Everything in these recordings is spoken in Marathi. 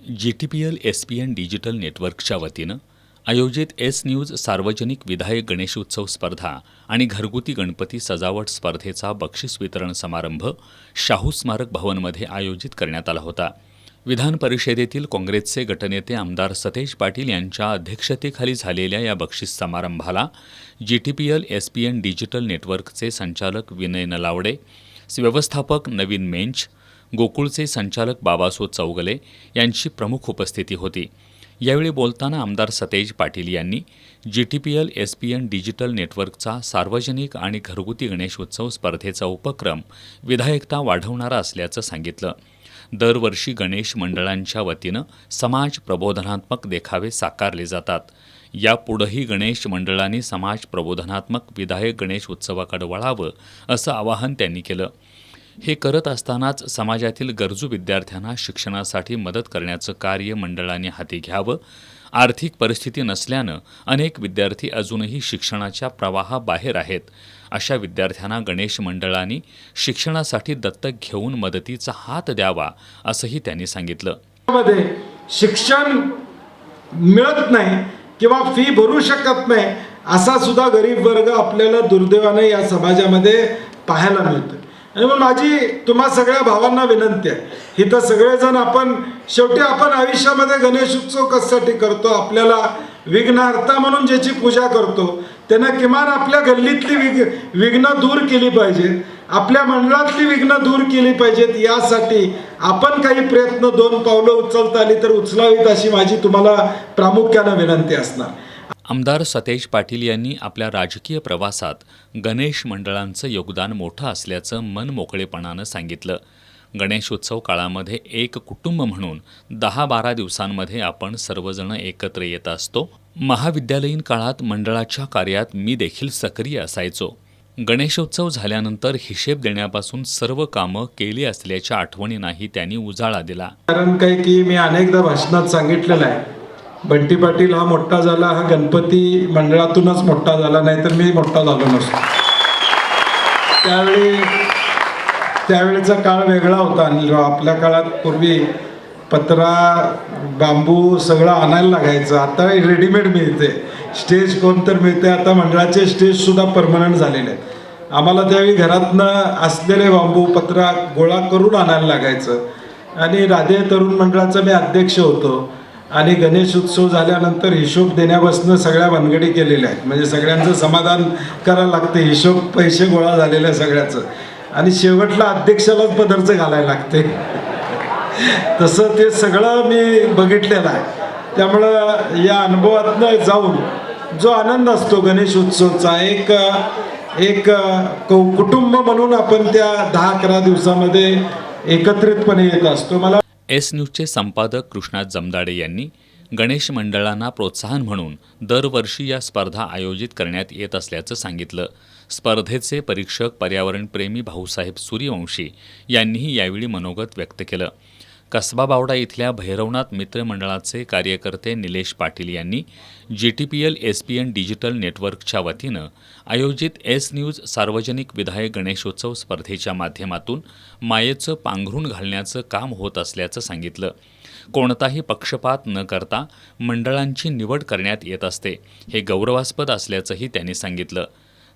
GTPL SPN डिजिटल नेटवर्कच्या वतीनं आयोजित एस न्यूज सार्वजनिक विधायक गणेशोत्सव स्पर्धा आणि घरगुती गणपती सजावट स्पर्धेचा बक्षीस वितरण समारंभ शाहू स्मारक भवनमध्ये आयोजित करण्यात आला होता. विधान परिषदेतील काँग्रेसचे गटनेते आमदार सतेज पाटील यांच्या अध्यक्षतेखाली झालेल्या या बक्षीस समारंभाला GTPL SPN डिजिटल नेटवर्कचे संचालक विनय नलावडे, व्यवस्थापक नवीन मेंच, गोकुळचे संचालक बाबासो चौगले यांची प्रमुख उपस्थिती होती. यावेळी बोलताना आमदार सतेज पाटील यांनी GTPL SPN डिजिटल नेटवर्कचा सार्वजनिक आणि घरगुती गणेशोत्सव स्पर्धेचा उपक्रम विधायकता वाढवणारा असल्याचं सांगितलं. दरवर्षी गणेश मंडळांच्या वतीनं समाज प्रबोधनात्मक देखावे साकारले जातात. यापुढेही गणेश मंडळांनी समाज प्रबोधनात्मक विधायक गणेश उत्सवाकडे वळावं असं आवाहन त्यांनी केलं. हे करत असतानाच समाजातील गरजू विद्यार्थ्यांना शिक्षणासाठी मदत करण्याचं कार्य मंडळांनी हाती घ्यावं. आर्थिक परिस्थिती नसल्यानं अनेक विद्यार्थी अजूनही शिक्षणाच्या प्रवाहाबाहेर आहेत. अशा विद्यार्थ्यांना गणेश मंडळांनी शिक्षणासाठी दत्तक घेऊन मदतीचा हात द्यावा असंही त्यांनी सांगितलं. शिक्षण मिळत नाही किंवा फी भरू शकत नाही असा सुद्धा गरीब वर्ग आपल्याला दुर्दैवाने या समाजामध्ये पाहायला मिळतो. आणि मग माझी तुम्हा सगळ्या भावांना विनंती आहे, इथं सगळेजण आपण शेवटी आयुष्यामध्ये गणेश उत्सव कशासाठी करतो? आपल्याला विघ्नहर्ता म्हणून ज्याची पूजा करतो त्यानं किमान आपल्या गल्लीतली विघ्न दूर केली पाहिजेत, आपल्या मंडळातली विघ्न दूर केली पाहिजेत. यासाठी आपण काही प्रयत्न 2 पावलं उचलता आली तर उचलावीत अशी माझी तुम्हाला प्रामुख्यानं विनंती असणार. आमदार सतेज पाटील यांनी आपल्या राजकीय प्रवासात गणेश मंडळांचं योगदान मोठं असल्याचं मनमोकळेपणानं सांगितलं. गणेशोत्सव काळामध्ये एक कुटुंब म्हणून 10-12 दिवसांमध्ये आपण सर्वजण एकत्र येत असतो. महाविद्यालयीन काळात मंडळाच्या कार्यात मी देखील सक्रिय असायचो. गणेशोत्सव झाल्यानंतर हिशेब देण्यापासून सर्व कामं केली असल्याच्या आठवणींनाही त्यांनी उजाळा दिला. कारण काय की मी अनेकदा भाषणात सांगितलेलं आहे, बंटी पाटील हा मोठा झाला हा गणपती मंडळातूनच मोठा झाला, नाही तर मी मोठा झालो नसतो. त्यावेळेचा काळ वेगळा होता. आपल्या काळात पूर्वी पत्रा बांबू सगळं आणायला लागायचं. आता रेडीमेड मिळते, स्टेज कोणतर मिळते. आता मंडळाचे स्टेज सुद्धा परमनंट झालेले आहेत. आम्हाला त्यावेळी घरातनं असलेले बांबू पत्रा गोळा करून आणायला लागायचं. आणि राधे तरुण मंडळाचा मी अध्यक्ष होतो. आणि गणेश उत्सव झाल्यानंतर हिशोब देण्यापासून सगळ्या भानगडी केलेल्या आहेत. म्हणजे सगळ्यांचं समाधान करायला लागते, हिशोब पैसे गोळा झालेलं आहे सगळ्याचं. आणि शेवटला अध्यक्षालाच पदरचं घालायला लागते. तसं ते सगळं मी बघितलेलं आहे. त्यामुळं या अनुभवातनं जाऊन जो आनंद असतो गणेश उत्सवचा, एक कुटुंब म्हणून आपण त्या 10-11 दिवसामध्ये एकत्रितपणे येत असतो. मला एस न्यूजचे संपादक कृष्णा जमदाडे यांनी गणेश मंडळांना प्रोत्साहन म्हणून दरवर्षी या स्पर्धा आयोजित करण्यात येत असल्याचं सांगितलं. स्पर्धेचे परीक्षक पर्यावरणप्रेमी भाऊसाहेब सूर्यवंशी यांनीही यावेळी मनोगत व्यक्त केलं. कसबा बावडा इथल्या भैरवनाथ मित्रमंडळाचे कार्यकर्ते निलेश पाटील यांनी GTPL SPN डिजिटल नेटवर्कच्या वतीनं आयोजित एस न्यूज सार्वजनिक विधायक गणेशोत्सव स्पर्धेच्या माध्यमातून मायेचं पांघरून घालण्याचं काम होत असल्याचं सांगितलं. कोणताही पक्षपात न करता मंडळांची निवड करण्यात येत असते, हे गौरवास्पद असल्याचंही त्यांनी सांगितलं.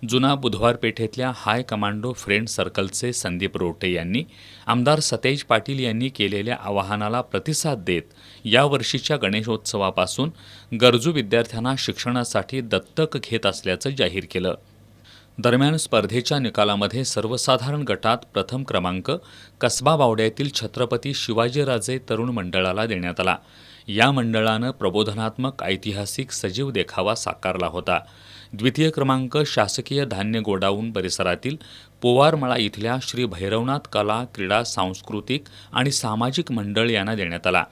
जुना बुधवार पेठेतल्या हाय कमांडो फ्रेंड सर्कलचे संदीप रोटे यांनी आमदार सतेज पाटील यांनी केलेल्या आवाहनाला प्रतिसाद देत यावर्षीच्या गणेशोत्सवापासून गरजू विद्यार्थ्यांना शिक्षणासाठी दत्तक घेत असल्याचं जाहीर केलं. दरम्यान स्पर्धेच्या निकालामध्ये सर्वसाधारण गटात प्रथम क्रमांक कसबा बावड्यातील छत्रपती शिवाजीराजे तरुण मंडळाला देण्यात आला. या मंडळानं प्रबोधनात्मक ऐतिहासिक सजीव देखावा साकारला होता. द्वितीय क्रमांक शासकीय धान्य गोडाऊन परिसरातील पोवारमळा इथल्या श्री भैरवनाथ कला क्रीडा सांस्कृतिक आणि सामाजिक मंडळ यांना देण्यात आला.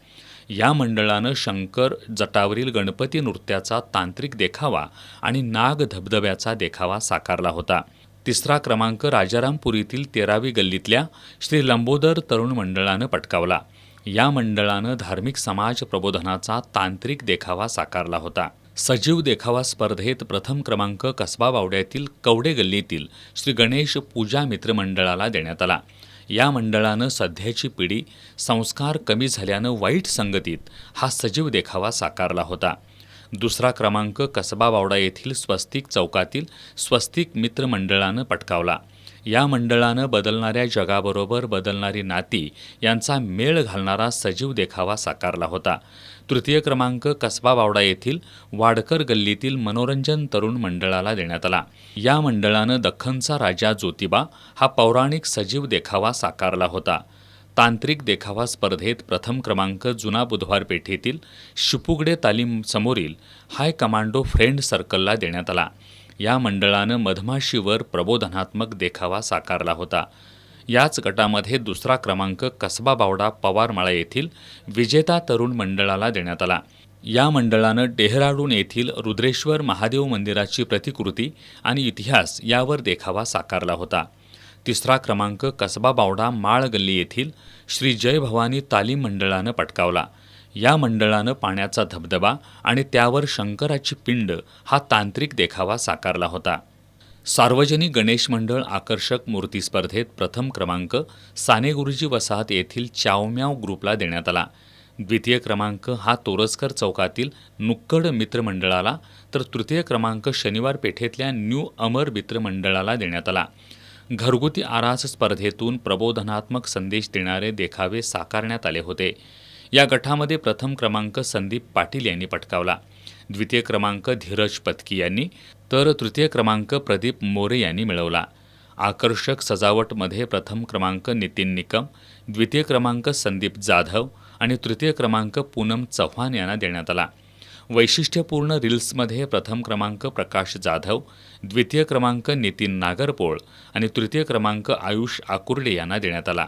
या मंडळानं शंकर जटावरील गणपती नृत्याचा तांत्रिक देखावा आणि नाग धबधब्याचा देखावा साकारला होता. तिसरा क्रमांक राजारामपुरीतील 13वी गल्लीतल्या श्री लंबोदर तरुण मंडळानं पटकावला. या मंडळानं धार्मिक समाज प्रबोधनाचा तांत्रिक देखावा साकारला होता. सजीव देखावा स्पर्धेत प्रथम क्रमांक कसबा बावड्यातील कवडे गल्लीतील श्री गणेश पूजा मित्रमंडळाला देण्यात आला. या मंडळानं सध्याची पिढी संस्कार कमी झाल्यानं वाईट संगतीत हा सजीव देखावा साकारला होता. दुसरा क्रमांक कसबा बावडा येथील स्वस्तिक चौकातील स्वस्तिक मित्र मंडळानं पटकावला. या मंडळानं बदलणाऱ्या जगाबरोबर बदलणारी नाती यांचा मेळ घालणारा सजीव देखावा साकारला होता. तृतीय क्रमांक कसबा बावडा येथील वाडकर गल्लीतील मनोरंजन तरुण मंडळाला देण्यात आला. या मंडळानं दख्खनचा राजा ज्योतिबा हा पौराणिक सजीव देखावा साकारला होता. तांत्रिक देखावा स्पर्धेत प्रथम क्रमांक जुना बुधवार पेठेतील शिपुगडे तालीम समोरील हाय कमांडो फ्रेंड सर्कलला देण्यात आला. या मंडळानं मधमाशीवर प्रबोधनात्मक देखावा साकारला होता. याच गटामध्ये दुसरा क्रमांक कसबा बावडा पवारमाळा येथील विजेता तरुण मंडळाला देण्यात आला. या मंडळानं डेहराडून येथील रुद्रेश्वर महादेव मंदिराची प्रतिकृती आणि इतिहास यावर देखावा साकारला होता. तिसरा क्रमांक कसबा बावडा माळ गल्ली येथील श्री जय भवानी तालीम मंडळानं पटकावला. या मंडळानं पाण्याचा धबधबा आणि त्यावर शंकराची पिंड हा तांत्रिक देखावा साकारला होता. सार्वजनिक गणेश मंडळ आकर्षक मूर्ती स्पर्धेत प्रथम क्रमांक साने गुरुजी वसाहत येथील चावम्याव ग्रुपला देण्यात आला. द्वितीय क्रमांक हा तोरसकर चौकातील नुक्कड मित्र मंडळाला, तर तृतीय क्रमांक शनिवार पेठेतल्या न्यू अमर मित्र मंडळाला देण्यात आला. घरगुती आरास स्पर्धेतून प्रबोधनात्मक संदेश देणारे देखावे साकारण्यात आले होते. या गटामध्ये प्रथम क्रमांक संदीप पाटील यांनी पटकावला. द्वितीय क्रमांक धीरज पत्की यांनी, तर तृतीय क्रमांक प्रदीप मोरे यांनी मिळवला. आकर्षक सजावटमध्ये प्रथम क्रमांक नितीन निकम, द्वितीय क्रमांक संदीप जाधव आणि तृतीय क्रमांक पूनम चव्हाण यांना देण्यात आला. वैशिष्ट्यपूर्ण रील्समध्ये प्रथम क्रमांक प्रकाश जाधव, द्वितीय क्रमांक नितीन नागरपोळ आणि तृतीय क्रमांक आयुष आकुर्डे यांना देण्यात आला.